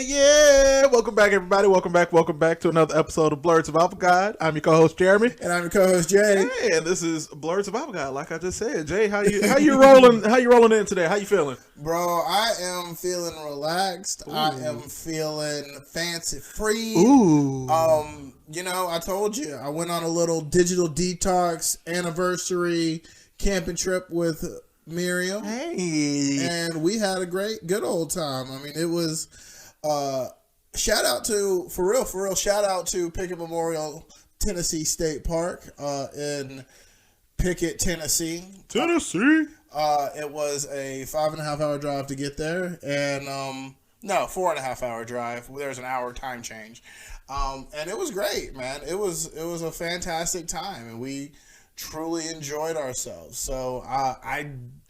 Yeah. Welcome back, everybody. Welcome back to another episode of Blerd Survival Guide. I'm your co-host, Jeremy. And I'm your co-host, Jay. Hey, and this is Blerd Survival Guide, like I just said. Jay, how you rolling? How you rolling in today? How you feeling? Bro, I am feeling relaxed. Ooh. I am feeling fancy-free. Ooh. I told you, I went on a little digital detox anniversary camping trip with Miriam. Hey. And we had a good old time. I mean, it was, shout out to Pickett Memorial Tennessee State Park, in Pickett, Tennessee. It was a 5.5 hour drive to get there, and 4.5 hour drive. There's an hour time change, and it was great, man. It was a fantastic time, and we truly enjoyed ourselves. So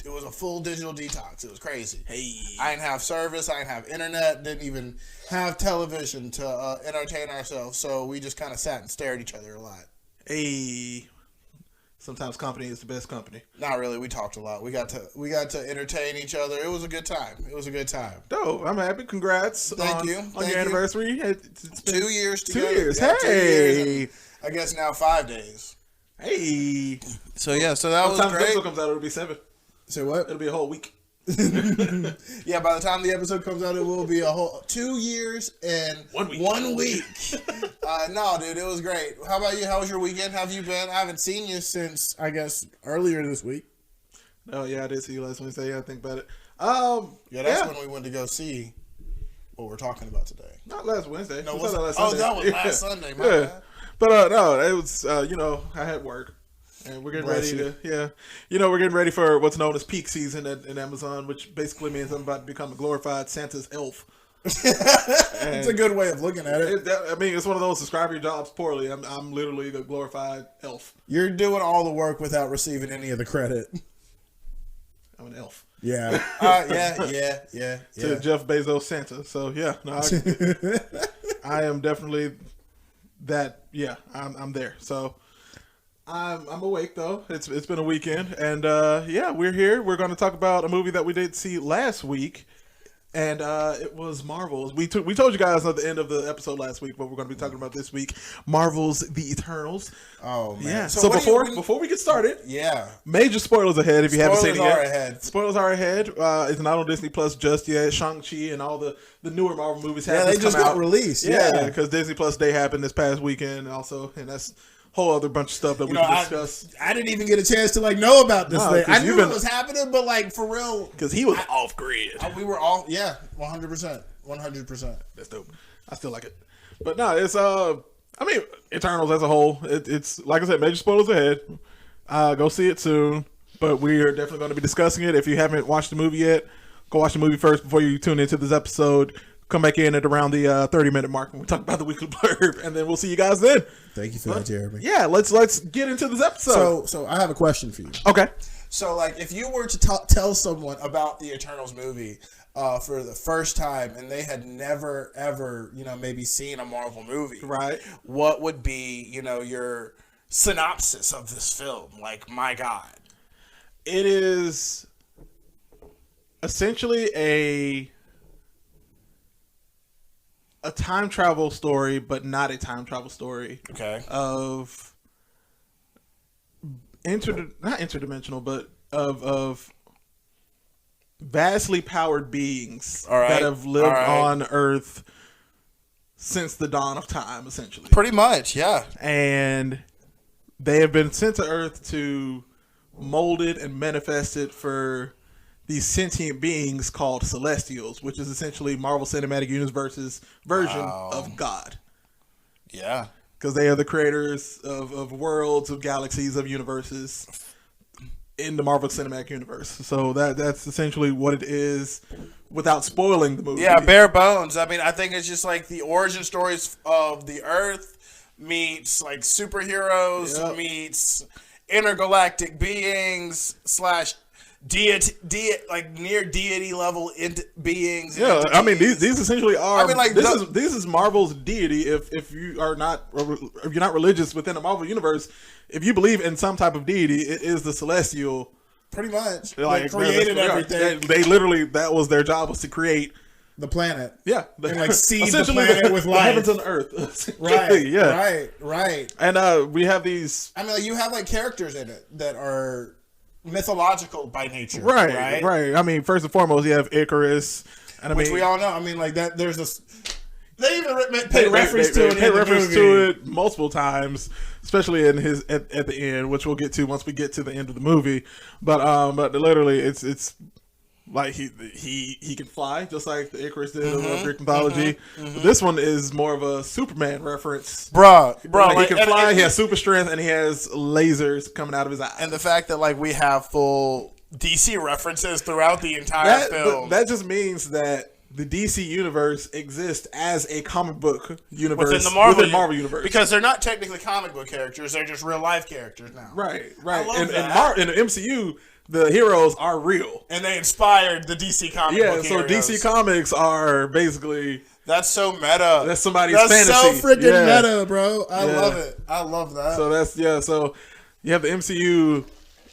it was a full digital detox. It was crazy. Hey, I didn't have service. I didn't have internet. Didn't even have television to entertain ourselves. So we just kind of sat and stared at each other a lot. Hey. Sometimes company is the best company. Not really. We talked a lot. We got to entertain each other. It was a good time. Dope. I'm happy. Congrats. Thank you. On your anniversary. It's been 2 years together. 2 years. Yeah, Hey. 2 years. I guess now 5 days. Hey. So that was great. By the time the great. episode comes out, it'll be 7. Say what? It'll be a whole week. Yeah, by the time the episode comes out, it will be a whole 2 years and 1 week. No, dude, it was great. How about you? How was your weekend? How have you been? I haven't seen you since, I guess, earlier this week. Oh, yeah, I did see you last Wednesday. Yeah, I think about it. That's when we went to go see what we're talking about today. Not last Wednesday. No, was that Sunday. that was last Sunday. My bad. But no, it was I had work. And we're getting we're getting ready for what's known as peak season in Amazon, which basically means I'm about to become a glorified Santa's elf. It's a good way of looking at it. It's one of those describe your jobs poorly. I'm literally the glorified elf. You're doing all the work without receiving any of the credit. I'm an elf. Yeah. Yeah. To Jeff Bezos Santa. So yeah, no, I am definitely that. Yeah, I'm there. So. I'm awake though. It's been a weekend, and we're here. We're going to talk about a movie that we did see last week, and it was Marvel's. We told you guys at the end of the episode last week what we're going to be talking about this week. Marvel's The Eternals. Oh man! Yeah. So before we get started, major spoilers ahead if you haven't seen it yet. Spoilers are ahead. It's not on Disney Plus just yet. Shang-Chi and all the newer Marvel movies have they just got released. Yeah, because Disney Plus Day happened this past weekend also, and that's whole other bunch of stuff that we can discuss. I didn't even get a chance to know about this thing. I knew it was happening, but for real, because he was off grid. We were all 100%. That's dope. I still like it, but no, it's Eternals as a whole. It's like I said, major spoilers ahead. Go see it soon, but we are definitely going to be discussing it. If you haven't watched the movie yet, go watch the movie first before you tune into this episode. Come back in at around the 30-minute mark when we talk about the weekly blurb, and then we'll see you guys then. Thank you for that, Jeremy. Yeah, let's get into this episode. So I have a question for you. Okay. So if you were to tell someone about the Eternals movie for the first time, and they had never ever maybe seen a Marvel movie, right? What would be your synopsis of this film? My God, it is essentially a time travel story, but not a time travel story. Okay. Of not interdimensional, but of vastly powered beings that have lived on Earth since the dawn of time, essentially. Pretty much, yeah. And they have been sent to Earth to mold it and manifest it for these sentient beings called Celestials, which is essentially Marvel Cinematic Universe's version of God. Yeah. Because they are the creators of worlds, of galaxies, of universes in the Marvel Cinematic Universe. So that's essentially what it is without spoiling the movie. Yeah, bare bones. I mean, I think it's just the origin stories of the Earth meets superheroes meets intergalactic beings / near deity level beings. Yeah, entities. I mean these essentially are. This is Marvel's deity. If you're not religious within the Marvel universe, if you believe in some type of deity, it is the Celestial. Pretty much, they created everything. They literally, that was their job, was to create the planet. Yeah, and like seed the planet with life. The heavens and the earth. Right. Yeah. Right. And we have these. I mean, like, you have like characters in it that are mythological by nature. Right. I mean, first and foremost, you have Icarus, and which we all know. I mean, like that. There's this. They even pay reference to it. Pay reference to it multiple times, especially in his at the end, which we'll get to once we get to the end of the movie. But literally, it's like he can fly just like the Icarus did of Greek mythology. But this one is more of a Superman reference, bro. Like, he can fly. He has super strength, and he has lasers coming out of his eyes. And the fact that like we have full DC references throughout the entire film. That just means that the DC universe exists as a comic book universe within the Marvel universe. Because they're not technically comic book characters, they're just real life characters now. Right. In the MCU, the heroes are real. And they inspired the DC comic book heroes. So DC Comics are basically... That's so meta. That's somebody's fantasy. That's so freaking meta, bro. I love it. I love that. So so you have the MCU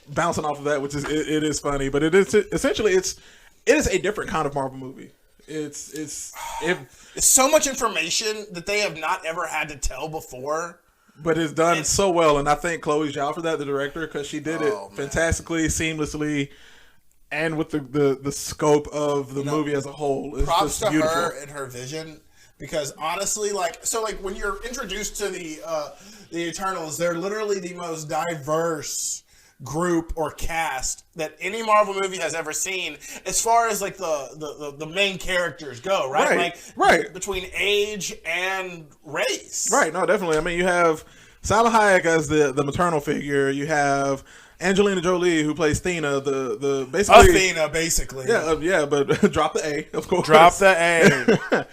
bouncing off of that, which is it is funny, but it is essentially it is a different kind of Marvel movie. It's so much information that they have not ever had to tell before. But it's done so well, and I thank Chloe Zhao for that, the director, because she did it fantastically, seamlessly, and with the scope of the movie as a whole. It's props just to beautiful. her and her vision, because honestly, like when you're introduced to the Eternals, they're literally the most diverse group or cast that any Marvel movie has ever seen, as far as like the main characters go, right? Between age and race. Right, no, definitely. I mean, you have Salma Hayek as the maternal figure. You have Angelina Jolie, who plays Athena, the basically Athena, basically. Yeah, but drop the A, of course. Drop the A.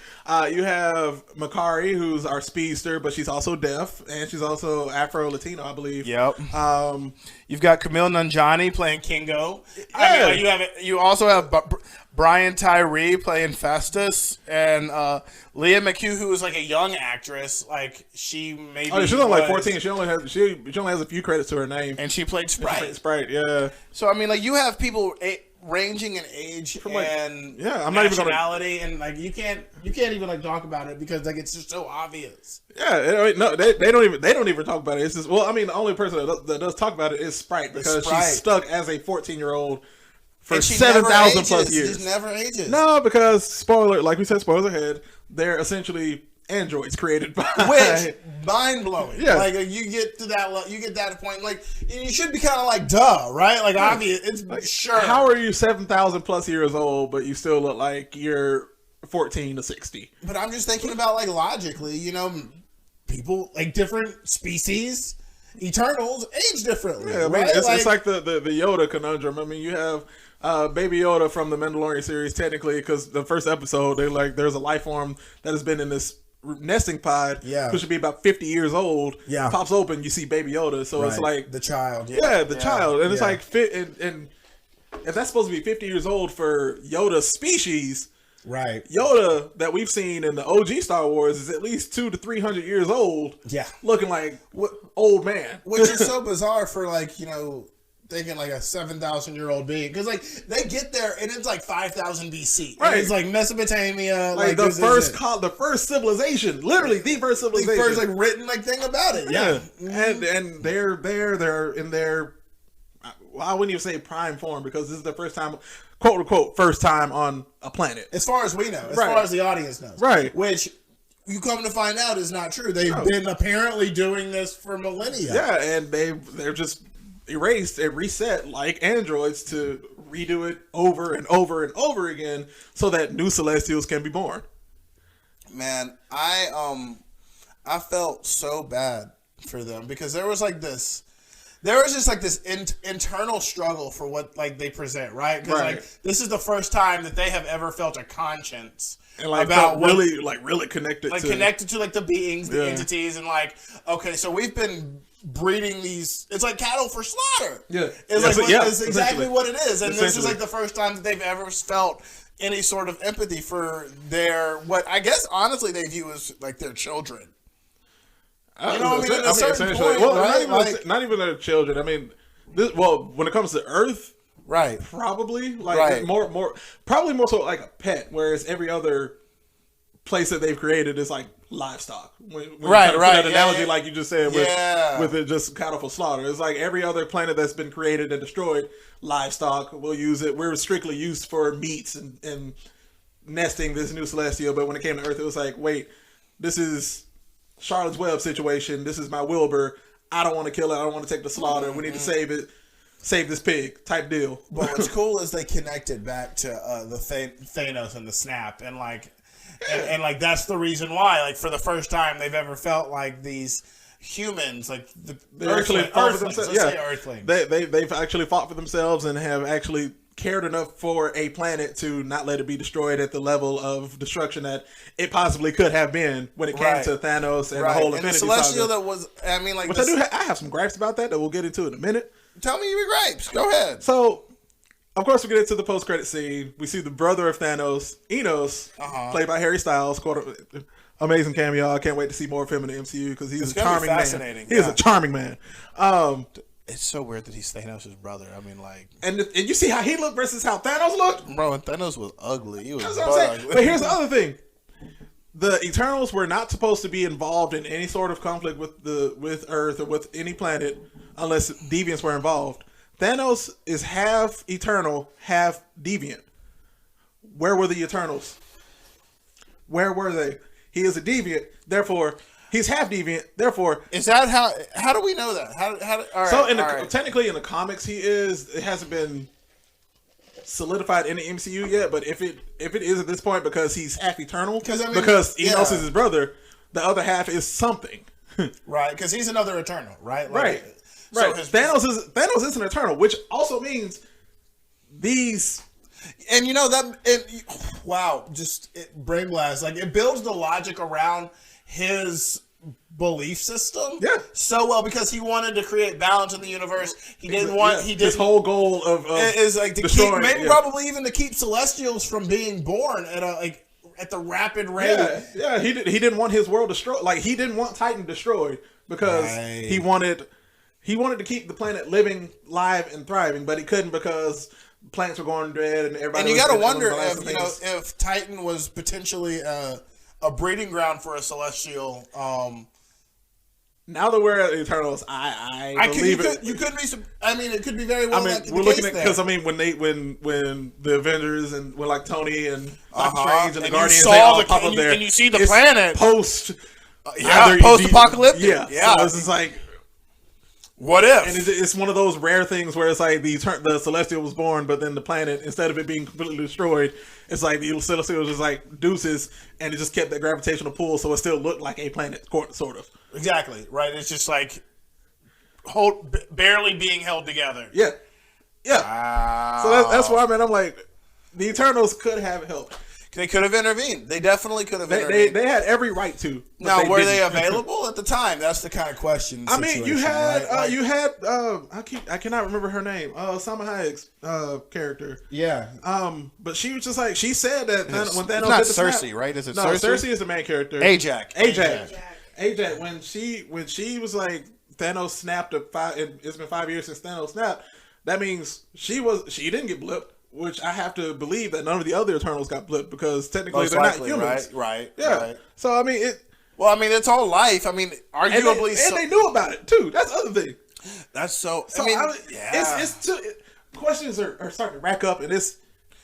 You have Makari, who's our speedster, but she's also deaf, and she's also Afro-Latino, I believe. Yep. You've got Camille Nanjiani playing Kingo. I mean, you also have Brian Tyree playing Festus, and Leah McHugh, who is like a young actress. Like she maybe she's only like 14. She only has a few credits to her name, and she played Sprite. Sprite, yeah. So I mean, like you have people ranging in age and I'm not even nationality, and like you can't even like talk about it because like it's just so obvious. Yeah, no, they don't even talk about it. It's just, well, I mean, the only person that does talk about it is Sprite, because she's stuck as a 14-year-old for 7,000 plus years. She never ages. No, because spoiler, like we said, spoilers ahead. They're essentially androids created by which mind blowing. Yeah, like you get to that point, like you should be kind of like duh, right? Like obvious. It's like, sure. How are you 7,000 plus years old, but you still look like you're 14 to 60? But I'm just thinking about like logically, you know, people like different species, Eternals age differently. Yeah, right? It's like the Yoda conundrum. I mean, you have Baby Yoda from the Mandalorian series, technically, because the first episode there's a life form that has been in this nesting pod, who should be about 50 years old, pops open, you see Baby Yoda, so it's like the child, child, and it's like and if that's supposed to be 50 years old for Yoda's species, right? Yoda that we've seen in the OG Star Wars is at least 200 to 300 years old, looking like old man, which is so bizarre for like, you know, thinking like a 7,000-year-old being, because like they get there and it's like 5,000 BC. Right, it's like Mesopotamia, like the first civilization, literally the first civilization, the first like written like thing about it. Yeah, and they're in their, well, I wouldn't even say prime form, because this is the first time, quote unquote, first time on a planet, as far as we know, as far as the audience knows, right? Which you come to find out is not true. They've been apparently doing this for millennia. Yeah, and they're just erased and reset like androids to redo it over and over and over again so that new Celestials can be born. Man, I felt so bad for them, because there was just like this internal struggle for what like they present, right? Because like this is the first time that they have ever felt a conscience and like about really connected to like the beings, the entities, and like, okay, so we've been breeding these, it's like cattle for slaughter. It's exactly what it is. And this is like the first time that they've ever felt any sort of empathy for their, what I guess honestly they view as like their children. You know what I mean? At a certain point, well, not even their children. I mean, when it comes to Earth, Right. Probably like probably more so like a pet, whereas every other place that they've created is like livestock. When you kind of put that analogy, like you just said, with it just cattle for slaughter. It's like every other planet that's been created and destroyed, livestock. We'll use it. We're strictly used for meats and nesting this new celestial. But when it came to Earth, it was like, wait, this is Charlotte's Web situation. This is my Wilbur. I don't want to kill it. I don't want to take the slaughter. We need to save it. Save this pig type deal. But what's cool is they connected back to the Thanos and the snap, and like, and like that's the reason why, like, for the first time they've ever felt like these humans, like they've actually fought for themselves and have actually cared enough for a planet to not let it be destroyed at the level of destruction that it possibly could have been when it came to Thanos and the whole Infinity Celestial Saga. That was, I mean, like, which I have some gripes about that we'll get into in a minute. Tell me your gripes. Go ahead. So, of course, we get into the post-credit scene. We see the brother of Thanos, Enos, played by Harry Styles. Amazing cameo. I can't wait to see more of him in the MCU because he's a charming man. He is a charming man. It's so weird that he's Thanos' brother. I mean, like, and you see how he looked versus how Thanos looked, bro. And Thanos was ugly. He was ugly. But here's the other thing: the Eternals were not supposed to be involved in any sort of conflict with Earth or with any planet unless deviants were involved. Thanos is half Eternal, half deviant. Where were the Eternals? Where were they? He is a deviant, therefore he's half deviant. Therefore, is that how do we know that? Technically in the comics he is. It hasn't been solidified in the MCU yet, but if it is at this point because he's half Eternal, because Enos is his brother, the other half is something. Right, because he's another Eternal, right? Like, right. So Thanos is an Eternal, which also means these. And you know wow, brain blast. Like, it builds the logic around his belief system so well because he wanted to create balance in the universe. He didn't want his whole goal of is like to keep probably even to keep Celestials from being born at the rapid rate. Yeah, he didn't want his world destroyed. Like, he didn't want Titan destroyed because he wanted to keep the planet living, live, and thriving, but he couldn't because plants were going dead and everybody. And you got to wonder if Titan was potentially a breeding ground for a Celestial. Now that we're at Eternals, I believe it. You could be. I mean, it could be very well. We're looking at because when the Avengers and when like Tony and Doctor Strange and the Guardians they all pop up there, and you see the planet post apocalyptic. Yeah. So this is like. What if? And it's one of those rare things where it's like the Celestial was born, but then the planet, instead of it being completely destroyed, it's like the Celestial was just like deuces, and it just kept that gravitational pull, so it still looked like a planet, sort of. Exactly, right? It's just like barely being held together. Yeah. Wow. So that's why, man, I'm like, the Eternals could have helped. They could have intervened. They definitely could have intervened. They had every right to. Now, were they available at the time? That's the kind of question. I mean, you had I cannot remember her name. Salma Hayek's character. Yeah. But she was just like, she said that when Thanos not did the Cersei, snap, right? Is it no, Cersei? Cersei is the main character. Ajax. When she was like, Thanos snapped it's been 5 years since Thanos snapped. That means she didn't get blipped. Which I have to believe that none of the other Eternals got blipped because technically they're not humans. Right. Yeah. Right. So, I mean, it's all life. I mean, arguably. And they knew about it, too. That's the other thing. That's so. Questions are starting to rack up, and it's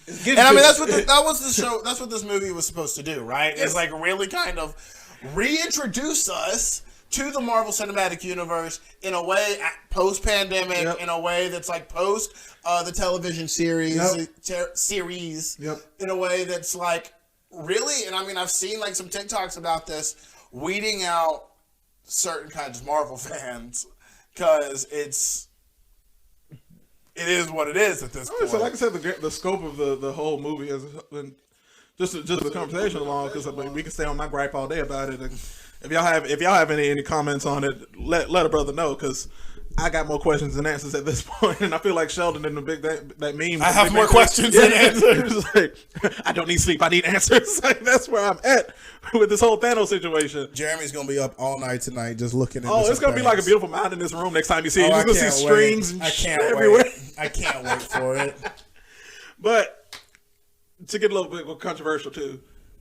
getting. And I mean, that's what this movie was supposed to do, right? It's like really kind of reintroduce us to the Marvel Cinematic Universe in a way post-pandemic, in a way that's like post the television series, in a way that's like really, and I mean, I've seen like some TikToks about this, weeding out certain kinds of Marvel fans because it is what it is at this point. So like I said, the scope of the whole movie is just the conversation along because we can stay on my gripe all day about it. And if y'all have any comments on it, let a brother know because I got more questions than answers at this point, and I feel like Sheldon in the big that meme. I have more questions than answers. Like, I don't need sleep. I need answers. Like, that's where I'm at with this whole Thanos situation. Jeremy's gonna be up all night tonight just looking at. It's gonna be like a beautiful mountain in this room next time you see it. You're gonna see strings and shit everywhere. I can't wait for it. But to get a little bit controversial too,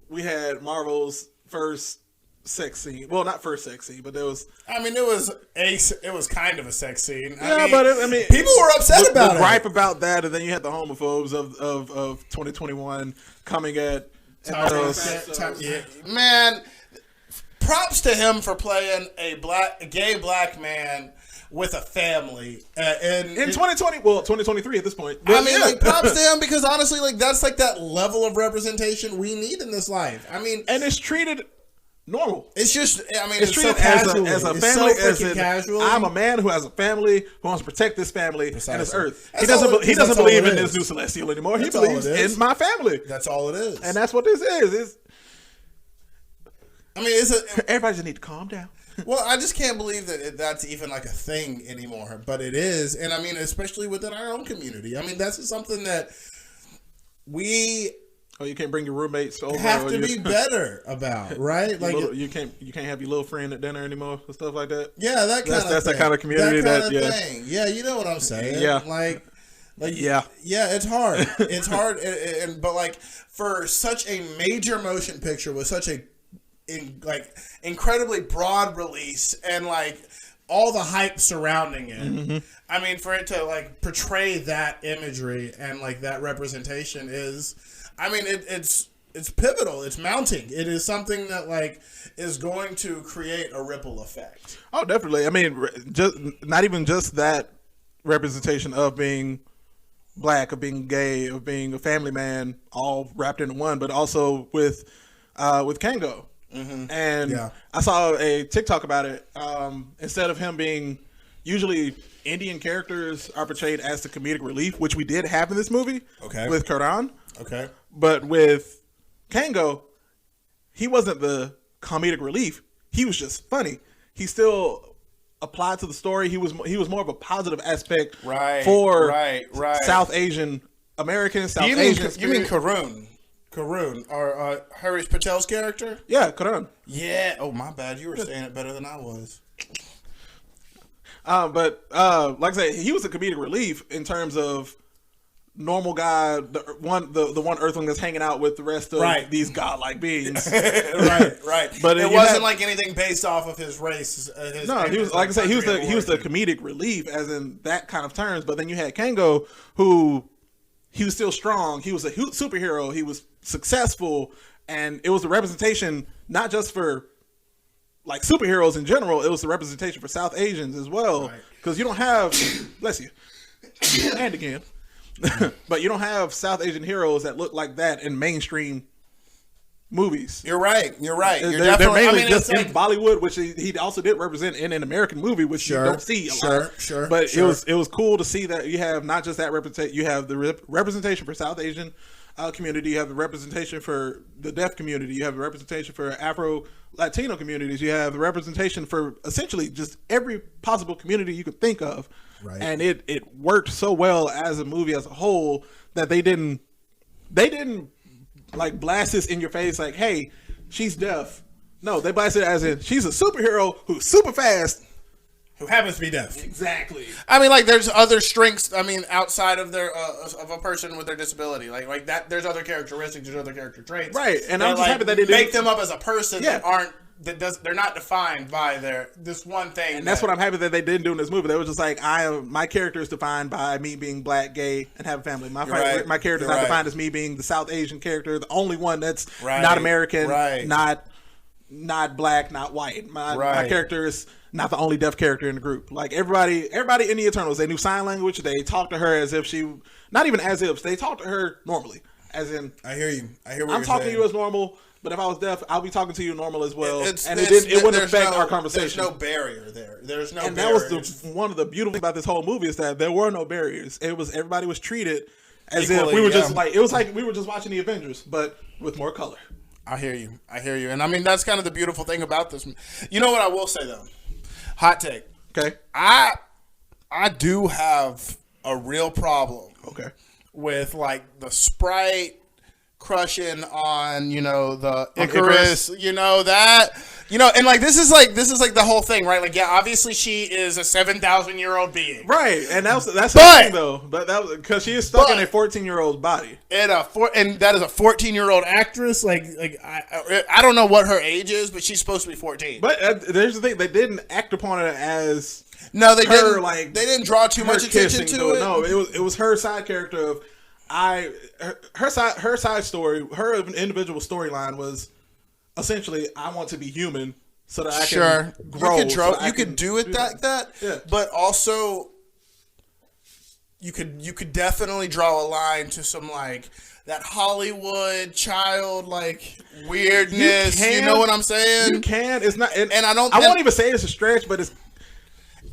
we had Marvel's first sex scene. Well, not first sex scene, but there was. I mean, it was kind of a sex scene. Yeah, but I mean, people were upset about it. Gripe about that, and then you had the homophobes of 2021 coming at. Man, props to him for playing a gay black man with a family. In 2020, well, 2023 at this point. I mean, like, props to him because honestly, like, that's like that level of representation we need in this life. I mean, and it's treated normal. It's just, I mean, it's treated as a family. So casual. I'm a man who has a family who wants to protect this family and this earth. He doesn't believe in this new celestial anymore. He believes in my family. That's all it is. And that's what this is. I mean, everybody just need to calm down. Well, I just can't believe that that's even like a thing anymore, but it is. And I mean, especially within our own community. I mean, that's just something that we you can't bring your roommates over. Have to be better about, right? Like you can't have your little friend at dinner anymore and stuff like that. Yeah, that's the kind of community thing. Yeah, you know what I'm saying. Yeah, like yeah, it's hard. It's hard, but like for such a major motion picture with such a incredibly broad release and like all the hype surrounding it. Mm-hmm. I mean, for it to like portray that imagery and like that representation is, I mean, it's pivotal. It's mounting. It is something that like is going to create a ripple effect. Oh, definitely. I mean, just not even just that representation of being black, of being gay, of being a family man, all wrapped into one, but also with Kango. Mm-hmm. And I saw a TikTok about it. Instead of him being, usually Indian characters are portrayed as the comedic relief, which we did have in this movie with Karan. Okay. But with Kango, he wasn't the comedic relief. He was just funny. He still applied to the story. He was more of a positive aspect for South Asian Americans, South Asians. You mean Karun, or Harish Patel's character? Yeah, Karan. Yeah. Oh, my bad. You were saying it better than I was. But like I said, he was a comedic relief in terms of normal guy, the one Earthling that's hanging out with the rest of these godlike beings. right. But it wasn't like anything based off of his race. He was, like I said, he was the comedic relief, as in that kind of terms. But then you had Kango, who he was still strong. He was a superhero. He was successful, and it was the representation not just for like superheroes in general. It was the representation for South Asians as well, because you don't have bless you and again, but you don't have South Asian heroes that look like that in mainstream movies. You're right. You're they're mainly just in Bollywood, which he also did represent in an American movie, which you don't see a lot. Sure. But it was cool to see that you have not just that representation. You have the representation for South Asian community. You have the representation for the deaf community. You have the representation for Afro Latino communities. You have the representation for essentially just every possible community you could think of. Right. And it worked so well as a movie as a whole that they didn't like blast this in your face like, hey, she's deaf. No, they blast it as in she's a superhero who's super fast, who happens to be deaf. Exactly. I mean, like, there's other strengths. I mean, outside of their of a person with their disability, like that. There's other characteristics. There's other character traits. Right. And I'm just happy that they make them up as a person they're not defined by this one thing. And that's what I'm happy that they didn't do in this movie. They were just like, my character is defined by me being black, gay, and have a family. My character is not defined as me being the South Asian character, the only one that's not American, not black, not white. My character is not the only deaf character in the group. Like everybody in the Eternals, they knew sign language. They talked to her as if not even as if, they talked to her normally. As in, I hear you. I hear what I'm you're talking saying. to you as normal. But if I was deaf, I'll be talking to you normal as well, it wouldn't affect our conversation. There's no barrier there. There's no. And that was one of the beautiful things about this whole movie is that there were no barriers. It was everybody was treated as if we were just like we were just watching the Avengers, but with more color. I hear you, and I mean that's kind of the beautiful thing about this. You know what I will say though, hot take. Okay, I do have a real problem. Okay, with like the sprite crushing on, the Icarus, that You know, and like this is like the whole thing, right? Like, yeah, obviously she is a 7,000-year-old being, right? And that's the thing, though. But that was because she is stuck in a 14-year-old body, and that is a 14-year-old actress. Like I don't know what her age is, but she's supposed to be 14. But there's the thing: they didn't act upon it as they her, didn't. Like they didn't draw too much attention to it. No, it was her side character of her side story, her individual storyline was essentially I want to be human so that I can grow. You could do it like that, yeah. But also you could definitely draw a line to some like that Hollywood child like weirdness. You know what I'm saying? You can. It's not, and I won't even say it's a stretch, but it's.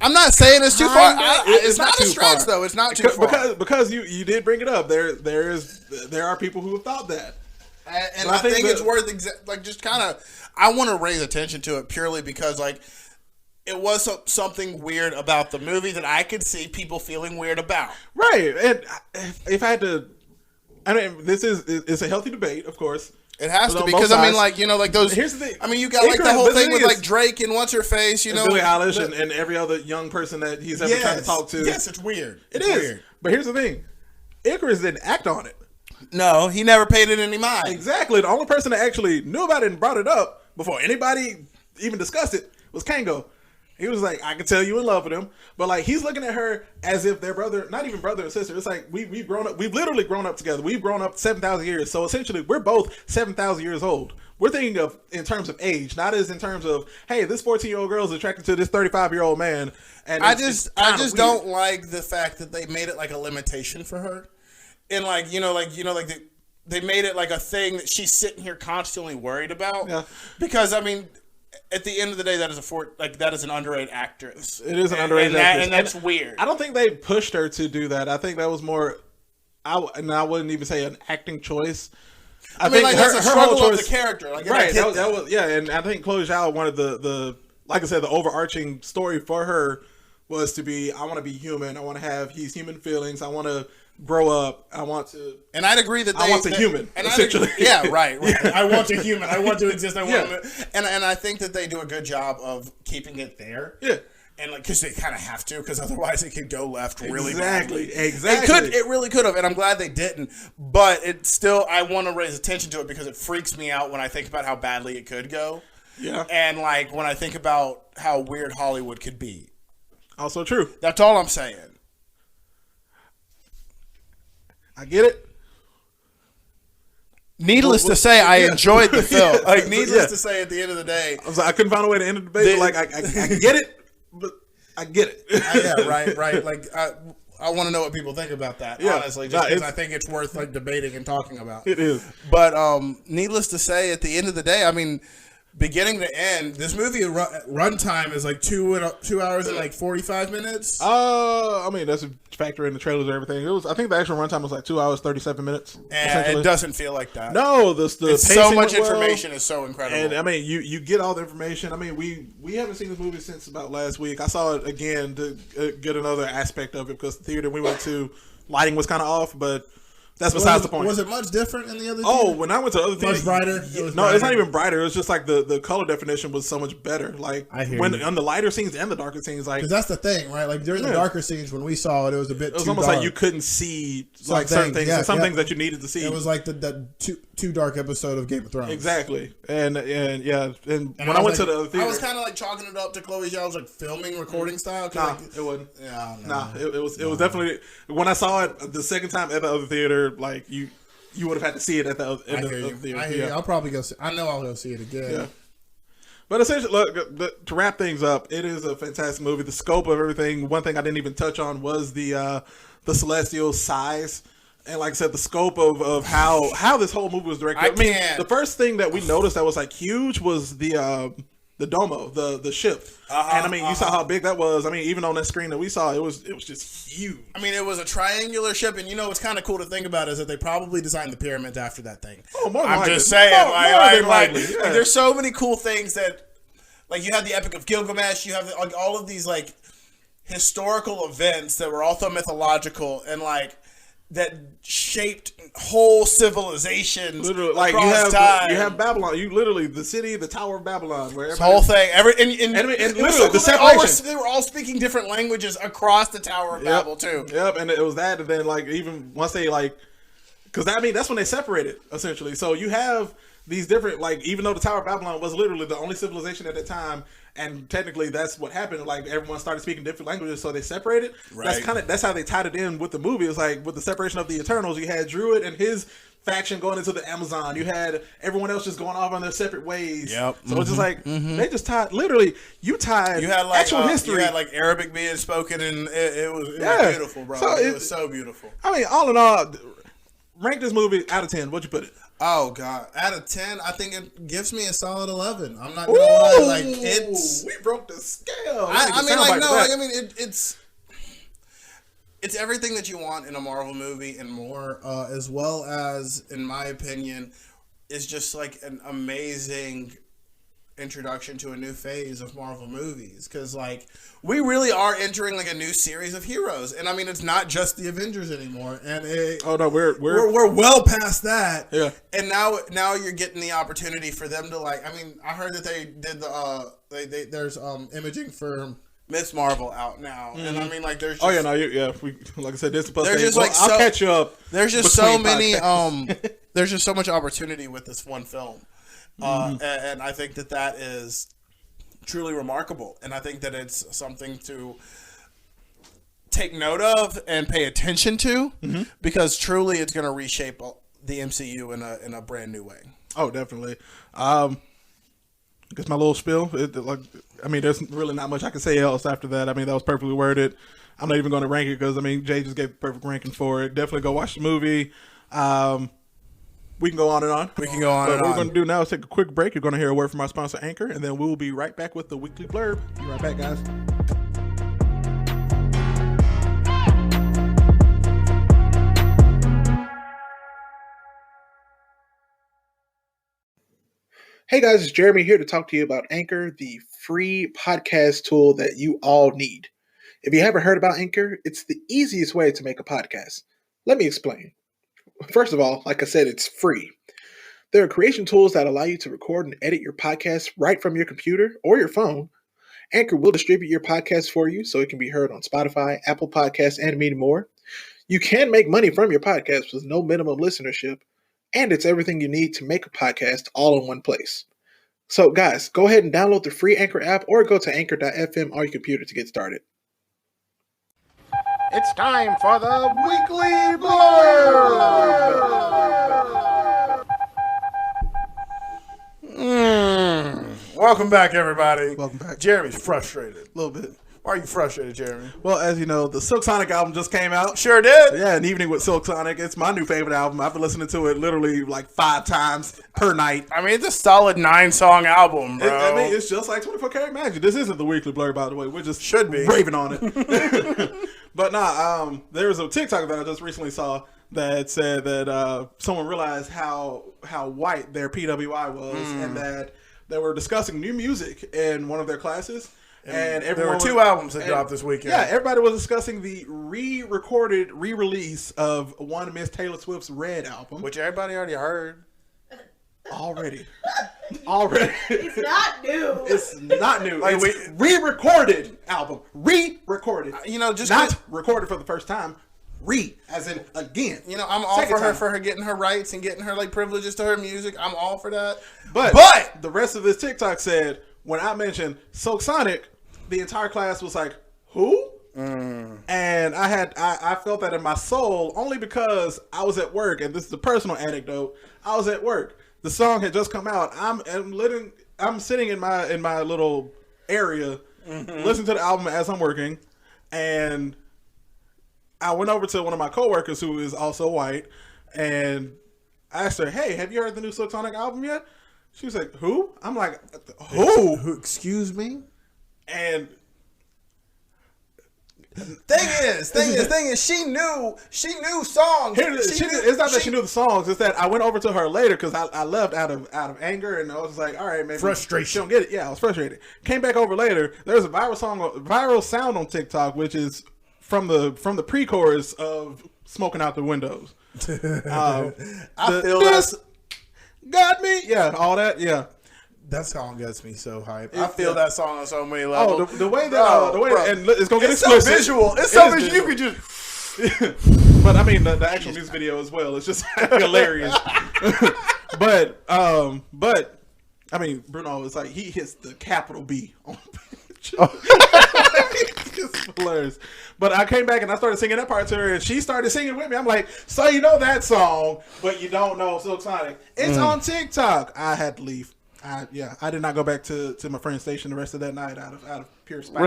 I'm not saying it's too far. It's not a stretch though. It's not too far because you did bring it up. There are people who have thought that, and I think it's worth just kind of. I want to raise attention to it purely because like it was something weird about the movie that I could see people feeling weird about. Right, and if I had to, I mean, it's a healthy debate, of course. It has to because I mean, like like those. Here's the thing. I mean, you got like the whole thing with like Drake and what's her face, Billie Eilish and every other young person that he's ever tried to talk to. Yes, it's weird. It's weird. But here's the thing: Icarus didn't act on it. No, he never paid it any mind. Exactly. The only person that actually knew about it and brought it up before anybody even discussed it was Kango. He was like, I can tell you in love with him. But like he's looking at her as if they're brother, not even brother and sister. It's like we've grown up, we've literally grown up together. We've grown up 7,000 years. So essentially we're both 7,000 years old. We're thinking of in terms of age, not as in terms of, hey, this 14-year-old girl is attracted to this 35-year-old man. And I just don't like the fact that they made it like a limitation for her. And like, they made it like a thing that she's sitting here constantly worried about. Yeah. Because I mean, at the end of the day, that is an underrated actress. It is an underrated actress, and that's weird. I don't think they pushed her to do that. I think that was more. I wouldn't even say an acting choice. I think like that's a struggle of the character. Like, right. That was and I think Chloe Zhao wanted the like I said, the overarching story for her was to be, I want to be human. I want to have human feelings. I want to grow up. I want to. And I'd agree that I want a human. And essentially, right. I want a human. I want to exist. I want to. And I think that they do a good job of keeping it there. Yeah. And like, because they kind of have to, because otherwise it could go left really badly. badly. Exactly. It really could have, and I'm glad they didn't. But it still, I want to raise attention to it because it freaks me out when I think about how badly it could go. Yeah. And like when I think about how weird Hollywood could be. Also true. That's all I'm saying. I get it. Needless to say, I enjoyed the film. Like, needless to say, at the end of the day, I couldn't find a way to end the debate. But like, I get it, but I get it. Yeah, right. Like, I want to know what people think about that. Honestly, just because I think it's worth like debating and talking about. It is. But needless to say, at the end of the day, I mean, beginning to end, this movie runtime is like 2 hours and like 45 minutes. I mean, that's a factor in the trailers and everything. I think the actual runtime was like 2 hours 37 minutes. And it doesn't feel like that. No, the so much information is so incredible. And I mean, you get all the information. I mean, we haven't seen this movie since about last week. I saw it again to get another aspect of it because the theater we went to, lighting was kind of off, but. That's besides the point. Was it much different in the other theater? Oh, when I went to the other theater. Much brighter? It's not even brighter. It was just like the color definition was so much better. Like on the lighter scenes and the darker scenes. Like, because that's the thing, right? Like during the darker scenes when we saw it, it was a bit too dark. It was almost like you couldn't see like certain things, things that you needed to see. It was like the too dark episode of Game of Thrones. Exactly. And when I went to the other theater. I was kind of like chalking it up to Chloe Zhao's like filming, recording style. Nah, it wasn't. Yeah, it was definitely, when I saw it the second time at the other theater, like you would have had to see it at the other theater. I hear you. I'll probably go see. I know I'll go see it again. Yeah. But essentially, look, to wrap things up, it is a fantastic movie. The scope of everything. One thing I didn't even touch on was the celestial size, and like I said, the scope of how this whole movie was directed. I mean, the first thing that we noticed that was like huge was the Domo, the ship. And I mean, you saw how big that was. I mean, even on that screen that we saw, it was just huge. I mean, it was a triangular ship, and what's kind of cool to think about is that they probably designed the pyramids after that thing. Oh, more than I'm likely. Just saying, like, there's so many cool things that, like, you have the Epic of Gilgamesh, you have like all of these like historical events that were also mythological, and like that shaped whole civilizations. Literally, like you have Babylon. You literally the city, the Tower of Babylon, where this whole thing, and literally the separation. They were all speaking different languages across the Tower of Babel too. Yep, and it was that, and then like even once they like, because that's when they separated essentially. So you have these different, like, even though the Tower of Babylon was literally the only civilization at the time, and technically that's what happened. Like everyone started speaking different languages, so they separated. Right. That's how they tied it in with the movie. It's like with the separation of the Eternals, you had Druid and his faction going into the Amazon. You had everyone else just going off on their separate ways. Yep. So it's just like they just tied. Literally, you had like actual history. You had like Arabic being spoken, and it was beautiful, bro. So it was so beautiful. I mean, all in all, rank this movie out of 10. What'd you put it? Oh God! Out of 10, I think it gives me a solid 11. I'm not gonna lie, like we broke the scale. It's everything that you want in a Marvel movie and more, as well as, in my opinion, is just like an amazing introduction to a new phase of Marvel movies, because like we really are entering like a new series of heroes, and I mean it's not just the Avengers anymore, and we're well past that. Yeah, and now you're getting the opportunity for them to like. I mean, I heard that they did the there's imaging for Miss Marvel out now, and I mean like there's just, like I said, this supposed to just like I'll catch you up. There's just so many there's just so much opportunity with this one film. And I think that is truly remarkable, and I think that it's something to take note of and pay attention to, because truly it's going to reshape the MCU in a brand new way. Oh, definitely. I guess my little spiel. There's really not much I can say else after that. I mean, that was perfectly worded. I'm not even going to rank it because Jay just gave the perfect ranking for it. Definitely go watch the movie. We can go on and on. But what we're going to do now is take a quick break. You're going to hear a word from our sponsor, Anchor, and then we will be right back with the weekly blurb. Be right back, guys. Hey guys, it's Jeremy here to talk to you about Anchor, the free podcast tool that you all need. If you haven't heard about Anchor, it's the easiest way to make a podcast. Let me explain. First of all, like I said, it's free. There are creation tools that allow you to record and edit your podcast right from your computer or your phone. Anchor will distribute your podcast for you so it can be heard on Spotify, Apple Podcasts, and many more. You can make money from your podcast with no minimum listenership, and it's everything you need to make a podcast all in one place. So guys, go ahead and download the free Anchor app or go to anchor.fm on your computer to get started. It's time for the weekly blurb. Welcome back, everybody. Welcome back. Jeremy's frustrated. A little bit. Why are you frustrated, Jeremy? Well, as you know, the Silk Sonic album just came out. Sure did. Yeah, An Evening with Silk Sonic. It's my new favorite album. I've been listening to it literally like 5 times per night. I mean, it's a solid 9-song album, bro. It's just like 24 Karat Magic. This isn't the weekly blur, by the way. We're just should be raving on it. But there was a TikTok that I just recently saw that said that someone realized how white their PWI was, and that they were discussing new music in one of their classes. And there were 2 albums that dropped this weekend. Yeah, everybody was discussing the re-release of one Miss Taylor Swift's Red album, which everybody already heard. Already. It's not new. It's not new. Like, it's re-recorded album. Re-recorded. Just not recorded for the first time. As in again. I'm all for her getting her rights and getting her like privileges to her music. I'm all for that. But the rest of this TikTok said, when I mentioned Silk Sonic, the entire class was like, who? And I felt that in my soul only because I was at work, and this is a personal anecdote. I was at work. The song had just come out. I'm sitting in my little area, listening to the album as I'm working, and I went over to one of my coworkers who is also white, and I asked her, "Hey, have you heard the new Silk Sonic album yet?" She was like, "Who?" I'm like, "Who? Excuse me?" And thing is, she knew songs. It's not that she knew the songs. It's that I went over to her later because I left out of anger, and I was like, all right, maybe frustration. She don't get it. Yeah, I was frustrated. Came back over later. There's a viral sound on TikTok, which is from the pre-chorus of "Smoking Out the Windows." I feel that. Got me. Yeah, all that. Yeah. That song gets me so hyped. I feel that song on so many levels. Oh, the way that and it's gonna get explicit. So visual. It's so visual. You could just. But I mean, the actual music video as well. It's just hilarious. but I mean, Bruno is like he hits the capital B on the pitch. It's hilarious. But I came back and I started singing that part to her, and she started singing with me. I'm like, so you know that song, but you don't know Silk Sonic. It's on TikTok. I had to leave. I did not go back to my friend's station the rest of that night out of pure spite.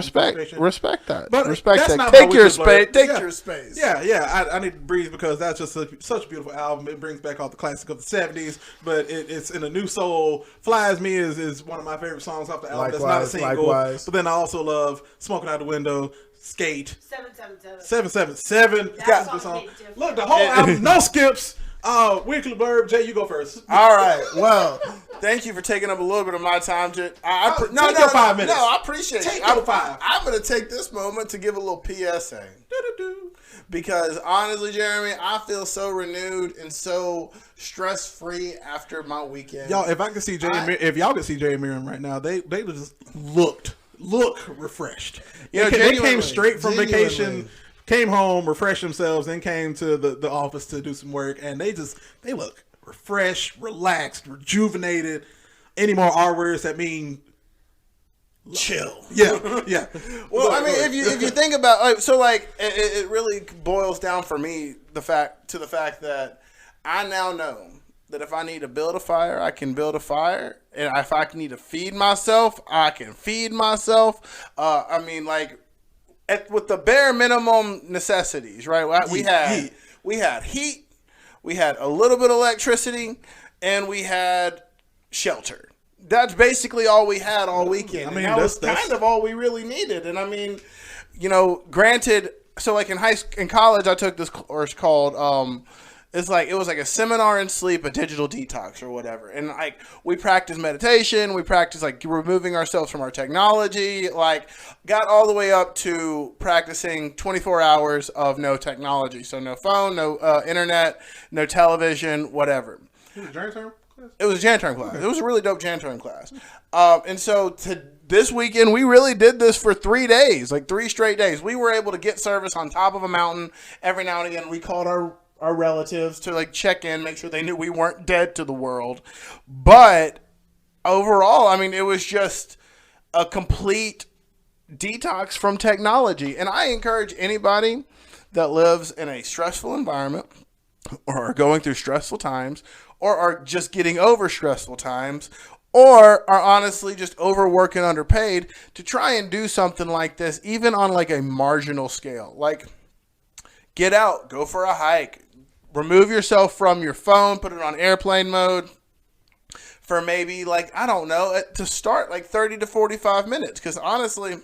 Respect that. But respect that's that. not Take my your wishes, space. Take yeah. your space. Yeah. I need to breathe because that's just such a beautiful album. It brings back all the classics of the '70s, but it's in a new soul. "Flies Me" is one of my favorite songs off the album. That's not a single. But then I also love "Smoking Out the Window," "Skate," 777. Got the song. Look, the whole album, no skips. Weekly Blerd. Jay, you go first. All right. Well, thank you for taking up a little bit of my time. Take your 5 minutes. No, I appreciate it. Take your 5. I'm going to take this moment to give a little PSA. Because honestly, Jeremy, I feel so renewed and so stress-free after my weekend. Y'all, if I could see Jay, if y'all could see Jay and Miriam right now, they just look refreshed. They came straight from vacation. Came home, refreshed themselves, then came to the office to do some work, and they look refreshed, relaxed, rejuvenated. Any more R words that mean chill? Yeah. Well, I mean, if you think about it really boils down for me the fact that I now know that if I need to build a fire, I can build a fire, and if I need to feed myself, I can feed myself. With the bare minimum necessities, right? We had heat, we had a little bit of electricity, and we had shelter. That's basically all we had all weekend. I mean, that was kind of all we really needed. And I mean, granted, so like in college, I took this course called it was like a seminar in sleep, a digital detox or whatever. And like we practiced meditation, we practiced like removing ourselves from our technology, like got all the way up to practicing 24 hours of no technology. So no phone, no internet, no television, whatever. It was a janitorium class. It was a really dope janitorium class. And so this weekend, we really did this for 3 days, like 3 straight days. We were able to get service on top of a mountain every now and again. We called our relatives to like check in, make sure they knew we weren't dead to the world. But overall, I mean, it was just a complete detox from technology. And I encourage anybody that lives in a stressful environment or are going through stressful times or are just getting over stressful times or are honestly just overworked and underpaid to try and do something like this, even on like a marginal scale. Like, get out, go for a hike, remove yourself from your phone, put it on airplane mode for maybe to start like 30 to 45 minutes. Because honestly,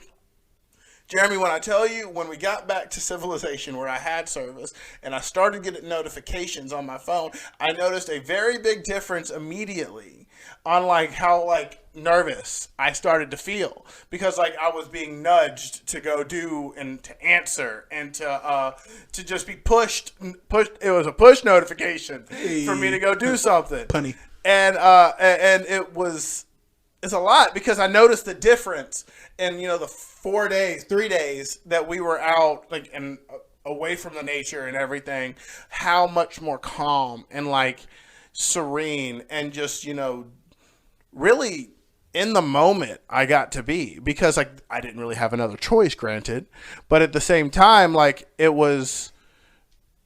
Jeremy, when I tell you, when we got back to civilization where I had service and I started getting notifications on my phone, I noticed a very big difference immediately on like how like nervous I started to feel because like I was being nudged to go do and to answer and to just be pushed. It was a push notification for me to go do something. Punny. And it's a lot because I noticed the difference in the 3 days that we were out like and away from the nature and everything, how much more calm and like serene and just really in the moment I got to be because like I didn't really have another choice, granted, but at the same time like it was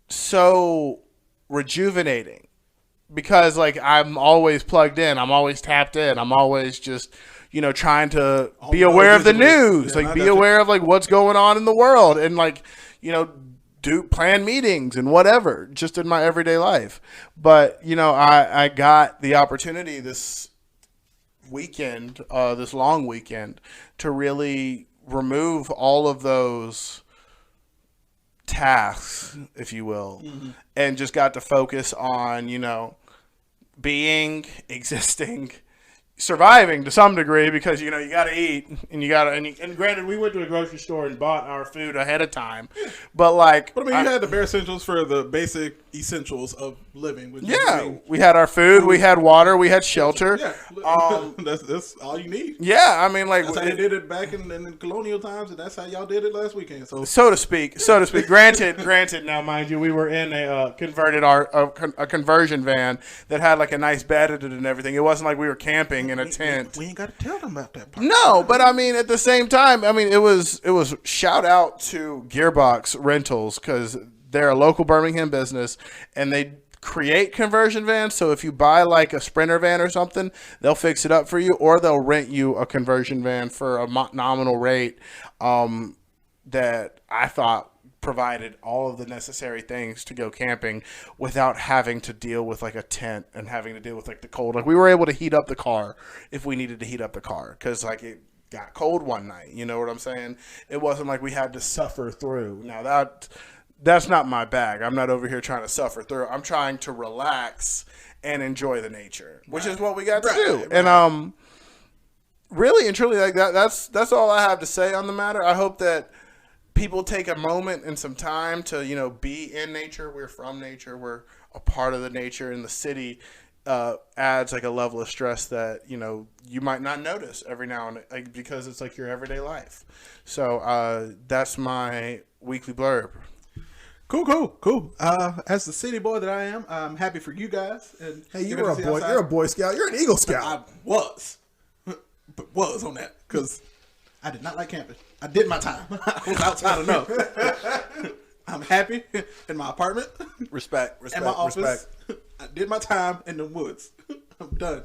so rejuvenating because like I'm always plugged in, I'm always tapped in, I'm always just trying to be aware of the news, like be aware of like what's going on in the world and like do plan meetings and whatever just in my everyday life. But I got the opportunity this weekend, this long weekend, to really remove all of those tasks, if you will, and just got to focus on being, existing, surviving to some degree because you got to eat and granted we went to a grocery store and bought our food ahead of time, but I mean, you had the bare essentials for the basic essentials of living. We had our food, we had water, we had shelter. Yeah, that's all you need. Yeah, I mean, like that's how they did it back in colonial times, and that's how y'all did it last weekend. So to speak. Granted. Now, mind you, we were in a conversion van that had like a nice bed in it and everything. It wasn't like we were camping in a tent. We ain't got to tell them about that part. No, but I mean, at the same time, I mean, it was shout out to Gearbox Rentals because they're a local Birmingham business and they create conversion vans. So if you buy like a Sprinter van or something, they'll fix it up for you, or they'll rent you a conversion van for a nominal rate. That I thought provided all of the necessary things to go camping without having to deal with like a tent and having to deal with like the cold. Like we were able to heat up the car if we needed to heat up the car because like it got cold one night. You know what I'm saying? It wasn't like we had to suffer through. Now that's not my bag. I'm not over here trying to suffer through. I'm trying to relax and enjoy the nature, which is what we got to do. Right. And really and truly, like that's all I have to say on the matter. I hope that people take a moment and some time to, be in nature. We're from nature. We're a part of the nature. And the city adds like a level of stress that, you might not notice every now and then because it's like your everyday life. So that's my weekly blurb. Cool. As the city boy that I am, I'm happy for you guys. And hey, you're a boy. You're a Boy Scout. You're an Eagle Scout. I was on that because I did not like camping. I did my time. I was outside enough. I'm happy in my apartment. Respect. In my office. I did my time in the woods. I'm done.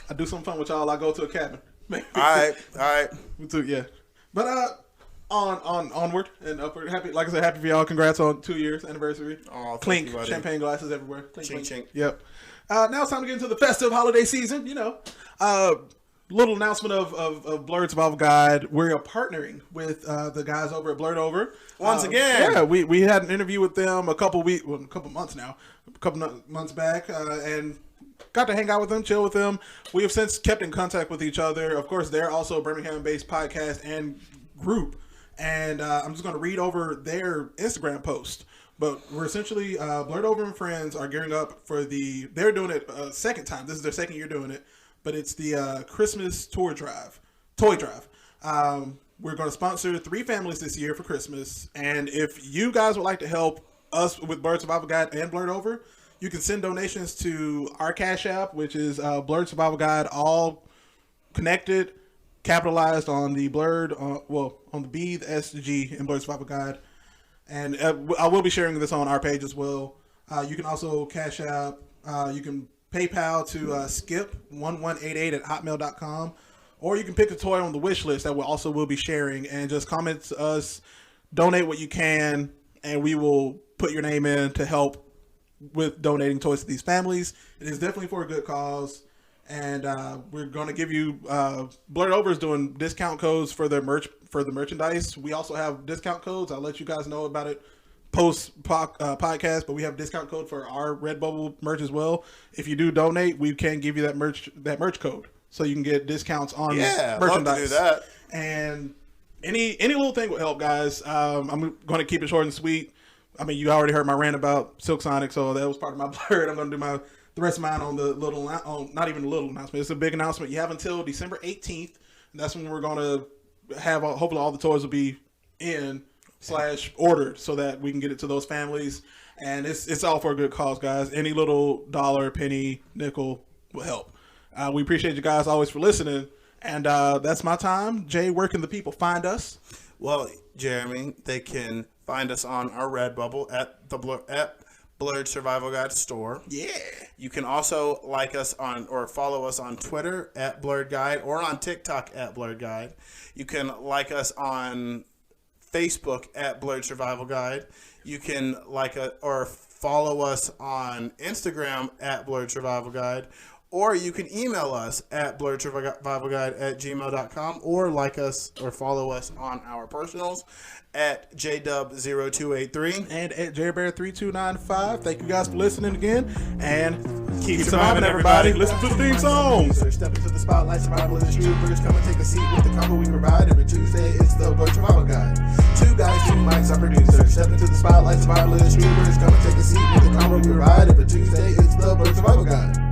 I do some fun with y'all. I go to a cabin. All right. Yeah. But onward and upward. Happy, like I said, happy for y'all. Congrats on 2 years anniversary. Oh, clink, champagne glasses everywhere. Clink. Chink. Yep. Now it's time to get into the festive holiday season. Little announcement of Blerd Survival Guide. We're partnering with the guys over at Blerd Over. Once again. Yeah, we had an interview with them a couple months back, and got to hang out with them, chill with them. We have since kept in contact with each other. Of course, they're also a Birmingham-based podcast and group. And I'm just going to read over their Instagram post. But we're essentially, Blerd Over and Friends are gearing up for they're doing it a second time. This is their second year doing it. But it's the Christmas toy drive. We're going to sponsor 3 families this year for Christmas. And if you guys would like to help us with Blerd Survival Guide and Blerd Over, you can send donations to our Cash App, which is Blerd Survival Guide, all connected, capitalized on the Blerd, on the B, the S, the G in Blerd Survival Guide. And I will be sharing this on our page as well. You can also Cash App, you can PayPal to skip1188@hotmail.com, or you can pick a toy on the wish list that we also will be sharing, and just comment to us, donate what you can, and we will put your name in to help with donating toys to these families. It is definitely for a good cause, and we're going to give you Blerd Over is doing discount codes for the merchandise. We also have discount codes. I'll let you guys know about it post podcast, but we have a discount code for our Redbubble merch as well. If you do donate, we can give you that merch code, so you can get discounts on merchandise. Love to do that. And any little thing will help, guys. I'm going to keep it short and sweet. I mean, you already heard my rant about Silk Sonic, so that was part of my Blerd. I'm going to do the rest of mine on the little, not even a little announcement. It's a big announcement. You have until December 18th. And that's when we're going to have, hopefully all the toys will be in / ordered so that we can get it to those families. And it's all for a good cause, guys. Any little dollar, penny, nickel will help. We appreciate you guys always for listening. And that's my time. Jay, where can the people find us? Well, Jeremy, they can find us on our Redbubble at Blerd Survival Guide store. Yeah. You can also like us on or follow us on Twitter at Blerd Guide or on TikTok at Blerd Guide. You can like us on Facebook at Blerd Survival Guide. You can like or follow us on Instagram at Blerd Survival Guide, or you can email us at blerdsurvivalguide@gmail.com, or like us or follow us on our personals at jdub0283 and at jbear3295. Thank you guys for listening again, and keep surviving, surviving, everybody. Listen to the theme song. Step into the spotlight, survival of the troopers. Come and take a seat with the combo we provide. Every Tuesday, it's the Blerd Survival Guide. 2 guys, 2 mics, our producer. Step into the spotlight, survival of the troopers. Come and take a seat with the combo we provide. Every Tuesday, it's the Blerd Survival Guide.